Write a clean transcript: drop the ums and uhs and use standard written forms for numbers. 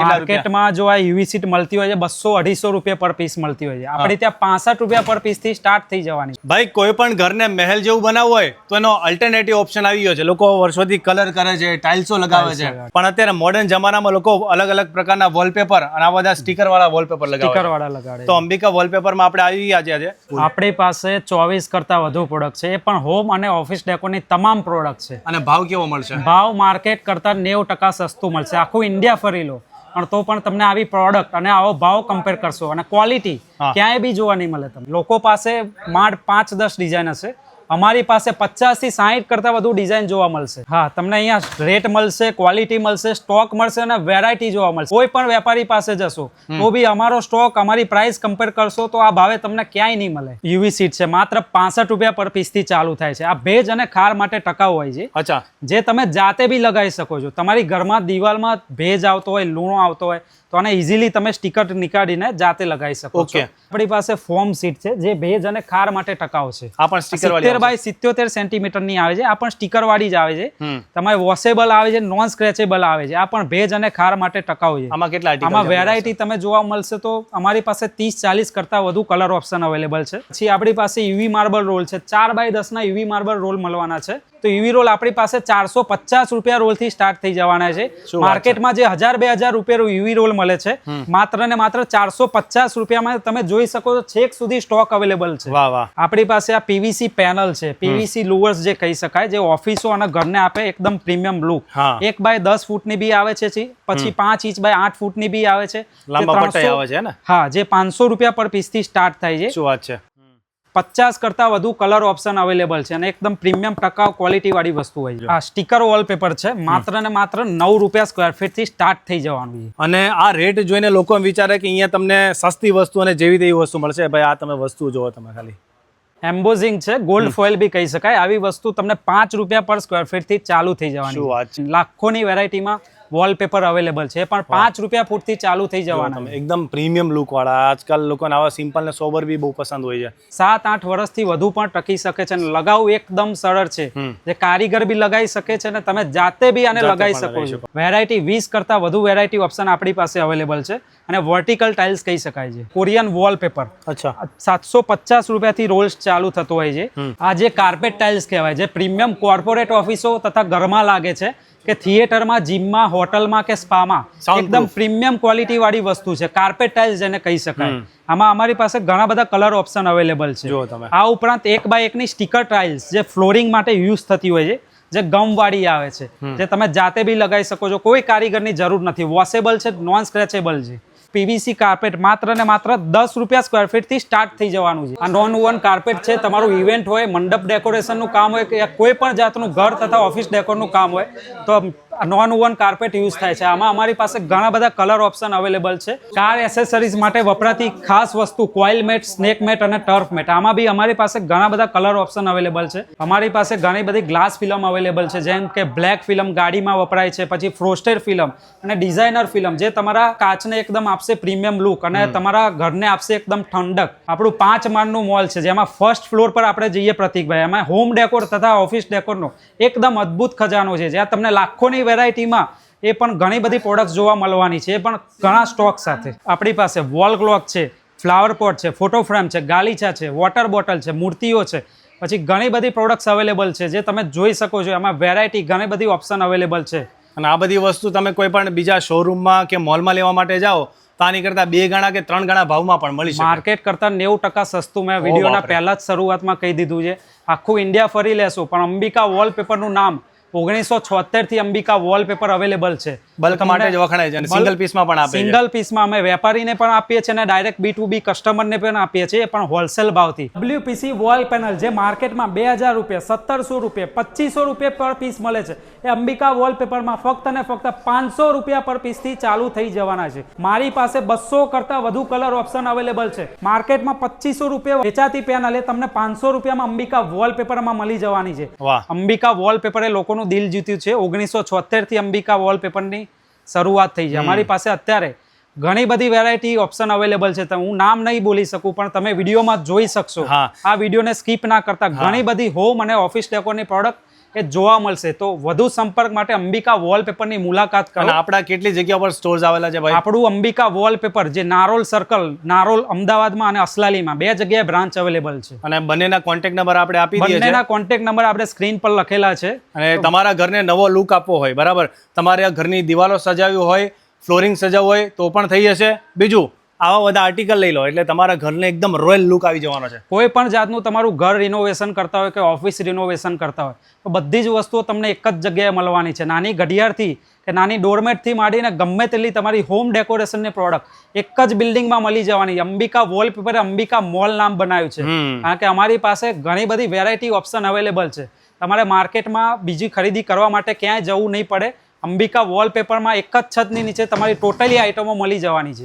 માર્કેટમાં જો આ યુવી સીટ મળતી હોય છે 200-250 રૂપિયા પર પીસ મળતી હોય છે, આપણે ત્યાં 65 રૂપિયા પર પીસ થી સ્ટાર્ટ થઈ જવાની. ભાઈ કોઈ પણ ઘરને મહેલ જેવું બનાવવું હોય તો એનો અલ્ટરનેટિવ ઓપ્શન આવી ગયો છે. લોકો વર્ષોથી કલર કરે છે, ટાઇલ્સો લગાવે છે, પણ અત્યારે મોડર્ન જમાનામાં લોકો અલગ અલગ પ્રકારના વોલપેપર અને આ બધા સ્ટીકર વાળા વોલપેપર લગાવે. તો અંબિકા વોલપેપરમાં આપણે આવી ગયા છે આજે. આપણી પાસે 24 કરતા વધુ પ્રોડક્ટ છે, એ પણ હોમ અને ઓફિસ ડેકોરની તમામ પ્રોડક્ટ છે. અને ભાવ કેવો મળશે? ભાવ માર્કેટ કરતા 90% સસ્તું મળશે. આખું ઇન્ડિયા ફરી લો પણ તો પણ તમને આવી પ્રોડક્ટ અને આવો ભાવ કમ્પેર કરશો અને ક્વોલિટી ક્યાંય બી જોવા નહીં મળે. તમને લોકો પાસે માંડ 5-10 ડિઝાઇન હશે, અમારી પાસે 50 થી 60 કરતા વધુ ડિઝાઇન જોવા મળશે. હા, તમને અહીંયા રેટ મળશે, ક્વોલિટી મળશે, સ્ટોક મળશે અને વેરાયટી જોવા મળશે. કોઈ પણ વેપારી પાસે જશો તો બી અમારો સ્ટોક, અમારી પ્રાઇસ કમ્પેર કરશો તો આ ભાવે તમને ક્યાંય નહીં મળે. યુવી સીટ છે, માત્ર 65 રૂપિયા પર પીસ થી ચાલુ થાય છે. આ ભેજ અને ખાર માટે ટકાઉ હોય છે. અચ્છા, જે તમે જાતે બી લગાવી શકો છો. તમારી ઘરમાં દિવાલમાં ભેજ આવતો હોય, લૂણો આવતો હોય તો આને ઇઝીલી તમે સ્ટીકર નીકાળીને જાતે લગાવી શકો છો. આપણી પાસે ફોમ સીટ છે જે ભેજ અને ખાર માટે ટકાઉ છે. આ પણ સ્ટીકર વાળી 70 બાય 77 સેન્ટીમીટર ની આવે છે. આ પણ સ્ટીકર વાળી જ આવે છે. તમારે વોશેબલ આવે છે, નોન સ્ક્રેચેબલ આવે છે. આ પણ ભેજ અને ખાર માટે ટકાઉ છે. આમાં કેટલા આમાં વેરાયટી તમે જોવા મળશે તો અમારી પાસે 30-40 કરતા વધુ કલર ઓપ્શન અવેલેબલ છે. પછી આપણી પાસે યુવી માર્બલ રોલ છે. 4 બાય 10 ના યુવી માર્બલ રોલ મળવાના છે. તો યુવી રોલ આપણી પાસે 450 રૂપિયા રોલ થી સ્ટાર્ટ થઈ જવાના છે. માર્કેટમાં જે 1000-2000 રૂપિયા યુવી રોલ મળે છે, માત્ર ને માત્ર 450 રૂપિયામાં તમે જોઈ શકો છો. છેક સુધી સ્ટોક અવેલેબલ છે. આપણી પાસે આ પીવીસી પેનલ છે, પીવીસી લુવર્સ જે કહી શકાય, જે ઓફિસો અને ઘરને આપે એકદમ પ્રીમિયમ લુક. 1 બાય 10 ફૂટની બી આવે છે, પછી 5 ઇંચ બાય 8 ફૂટની બી આવે છે. હા, જે 500 રૂપિયા પર પીસ થી સ્ટાર્ટ થાય છે. શું વાત છે? 50 કરતા વધુ કલર ઓપ્શન અવેલેબલ છે અને એકદમ પ્રીમિયમ ટકાઉ ક્વોલિટી વાળી વસ્તુ હોય છે. આ સ્ટીકર વોલપેપર છે, માત્ર ને માત્ર 9 રૂપિયા સ્ક્વેર ફીટ થી સ્ટાર્ટ થઈ જવાનું છે. અને આ રેટ જોઈને લોકો વિચારે કે અહીંયા તમને સસ્તી વસ્તુ અને જેવી તેવી વસ્તુ મળશે. ભાઈ આ તમે વસ્તુ જોવો, તમે ખાલી એમ્બોઝિંગ છે, ગોલ્ડ ફોઇલ બી કહી શકાય. આવી વસ્તુ તમને 5 રૂપિયા પર સ્ક્વેર ફીટ થી ચાલુ થઈ જવાની. લાખોની વેરાયટીમાં વોલપેપર અવેલેબલ છે, પણ 5 રૂપિયા ફૂટ થી ચાલુ થઈ જવાના. એકદમ પ્રીમિયમ લુક વાળા. આજકાલ લોકોને આવા સિમ્પલ ને સોબર બી બહુ પસંદ હોય છે. 7-8 વર્ષથી વધુ પણ ટકી શકે છે અને લગાવવું એકદમ સરળ છે. જે કારીગર બી લગાવી શકે છે અને તમે જાતે બી આને લગાવી શકો છો. વેરાયટી 20 કરતા વધુ વેરાયટી ઓપ્શન આપણી પાસે અવેલેબલ છે અને વર્ટિકલ ટાઇલ્સ કહી શકાય છે. કોરિયન વોલપેપર 750 રૂપિયાથી રોલ્સ ચાલુ થતો હોય છે. આ જે કાર્પેટ ટાઇલ્સ કહેવાય, જે પ્રીમિયમ કોર્પોરેટ ઓફિસો તથા ઘરમાં લાગે છે કે થિયેટરમાં, જીમમાં, હોટલમાં કે સ્પામાં એકદમ પ્રીમિયમ ક્વોલિટી વાળી વસ્તુ છે. કાર્પેટ ટાઇલ્સ જેને કહી શકાય. આમાં અમારી પાસે ઘણા બધા કલર ઓપ્શન અવેલેબલ છે. આ ઉપરાંત 1 બાય 1 ની સ્ટીકર ટાઇલ્સ જે ફ્લોરિંગ માટે યુઝ થતી હોય છે, જે ગમ વાળી આવે છે, જે તમે જાતે બી લગાવી શકો છો. કોઈ કારીગરની જરૂર નથી. વોશેબલ છે, નોન સ્ક્રેચેબલ છે. પીવીસી કાર્પેટ માત્ર ને માત્ર 10 રૂપિયા સ્ક્વેર ફીટ થી સ્ટાર્ટ થઈ જવાનું છે. આ નોન વોવન કાર્પેટ છે. તમારું ઇવેન્ટ હોય, મંડપ ડેકોરેશન નું કામ હોય કે કોઈ પણ જાતનું ઘર તથા ઓફિસ ડેકોર નું કામ હોય તો નોન વોવન કાર્પેટ યુઝ થાય છે. આમાં અમારી પાસે ઘણા બધા કલર ઓપ્શન અવેલેબલ છે. કાર એસેસરીઝ માટે વપરાતી ખાસ વસ્તુ કોઇલ મેટ, સ્નેક મેટ અને ટર્ફ મેટ, આમાં બી અમારી પાસે ઘણા બધા કલર ઓપ્શન અવેલેબલ છે. અમારી પાસે ઘણી બધી ગ્લાસ ફિલ્મ અવેલેબલ છે, જેમ કે બ્લેક ફિલ્મ ગાડીમાં વપરાય છે, પછી ફ્રોસ્ટેડ ફિલ્મ અને ડિઝાઇનર ફિલ્મ, જે તમારા કાચને એકદમ આપશે પ્રીમિયમ લુક અને તમારા ઘરને આપશે એકદમ ઠંડક. આપણું 5 માળનું મોલ છે, જેમાં ફર્સ્ટ ફ્લોર પર આપણે જઈએ પ્રતિકભાઈ, એમાં હોમ ડેકોર તથા ઓફિસ ડેકોરનો એકદમ અદ્ભુત ખજાનો છે, જ્યાં તમને લાખોની વેરાયટીમાં એ પણ ઘણી બધી પ્રોડક્ટ્સ જોવા મળવાની છે, એ પણ ઘણા સ્ટોક સાથે. આપણી પાસે વોલ ક્લોક છે, ફ્લાવર પોટ છે, ફોટો ફ્રેમ છે, ગાલીચા છે, વોટર બોટલ છે, મૂર્તિઓ છે, પછી ઘણી બધી પ્રોડક્ટ્સ અવેલેબલ છે જે તમે જોઈ શકો છો. એમાં વેરાયટી ઘણી બધી ઓપ્શન અવેલેબલ છે. અને આ બધી વસ્તુ તમે કોઈ પણ બીજા શોરૂમમાં કે મોલમાં લેવા માટે જાઓ તો આની કરતા 2 ગણા કે 3 ગણા ભાવમાં પણ મળી શકે. માર્કેટ કરતા 90% સસ્તું મેં વિડીયોના પહેલા જ શરૂઆતમાં કહી દીધું છે. આખું ઇન્ડિયા ફરી લેશું પણ અંબિકા વોલપેપરનું નામ 1976 થી અંબિકા વોલપેપર અવેલેબલ છે. બલ્ક માટે જ વખણાય છે અને સિંગલ પીસમાં પણ આપે છે. સિંગલ પીસમાં અમે વેપારીને પણ આપીએ છીએ અને ડાયરેક્ટ B2B કસ્ટમરને પણ આપીએ છીએ, પણ હોલસેલ ભાવથી. WPC વોલ પેનલ જે માર્કેટમાં 2000 રૂપિયા, 1700 રૂપિયા, 2500 રૂપિયા પર પીસ મળે છે, એ અંબિકા વોલપેપરમાં ફક્ત ને ફક્ત 500 રૂપિયા પર પીસથી ચાલુ થઈ જવાના છે. મારી પાસે 200 કરતા વધુ કલર ઓપ્શન અવેલેબલ છે. માર્કેટમાં 2500 રૂપિયા વેચાતી પેનલ એ તમને 500 રૂપિયામાં અંબિકા વોલપેપરમાં મળી જવાની છે. અંબિકા વોલપેપર એ લોકોનું દિલ જીત્યું છે. 1976 થી અંબિકા વોલપેપરની શરૂઆત થઈ છે. અમારી પાસે અત્યારે ઘણી બધી વેરાયટી ઓપ્શન અવેલેબલ છે. હું નામ નહીં બોલી શકું પણ તમે વિડીયોમાં જોઈ શકશો. આ વિડીયોને સ્કીપ ના કરતા ઘણી બધી હોમ અને ઓફિસ ડેકોરની પ્રોડક્ટ એ જોવા મળશે. તો વધુ સંપર્ક માટે અંબિકા વોલપેપરની મુલાકાત કરો. અને આપણા કેટલી જગ્યા પર સ્ટોર્સ આવેલા છે ભાઈ? આપણું અંબિકા વોલપેપર જે નારોલ સર્કલ, નારોલ અમદાવાદમાં અને અસલાલીમાં 2 જગ્યાએ બ્રાન્ચ અવેલેબલ છે. અને બંનેના કોન્ટેક્ટ નંબર આપણે આપી દઈએ છીએ. બંનેના કોન્ટેક્ટ નંબર આપણે સ્ક્રીન પર લખેલા છે. અને તમારા ઘરને નવો લુક આપવો હોય, બરાબર, તમારે ઘરની દિવાલો સજાવવી હોય, ફ્લોરિંગ સજાવવું હોય તો પણ થઈ જશે. બીજું, આવા બધા આર્ટિકલ લઈ લો એટલે તમારા ઘરને એકદમ રોયલ લુક આવી જવાનો છે. કોઈ પણ જાતનું તમારું ઘર રિનોવેશન કરતા હોય કે ઓફિસ રિનોવેશન કરતા હોય તો બધી જ વસ્તુઓ તમને એક જ જગ્યાએ મળવાની છે. નાની ઘડિયાળથી કે નાની ડોરમેટથી માંડીને ગમે તેટલી તમારી હોમ ડેકોરેશનની પ્રોડક્ટ એક જ બિલ્ડિંગમાં મળી જવાની. અંબિકા વોલપેપર અંબિકા મોલ નામ બનાવ્યું છે કારણ કે અમારી પાસે ઘણી બધી વેરાયટી ઓપ્શન અવેલેબલ છે. તમારે માર્કેટમાં બીજી ખરીદી કરવા માટે ક્યાંય જવું નહીં પડે. અંબિકા વોલપેપરમાં એક જ છતની નીચે તમારી ટોટલી આઇટમો મળી જવાની છે.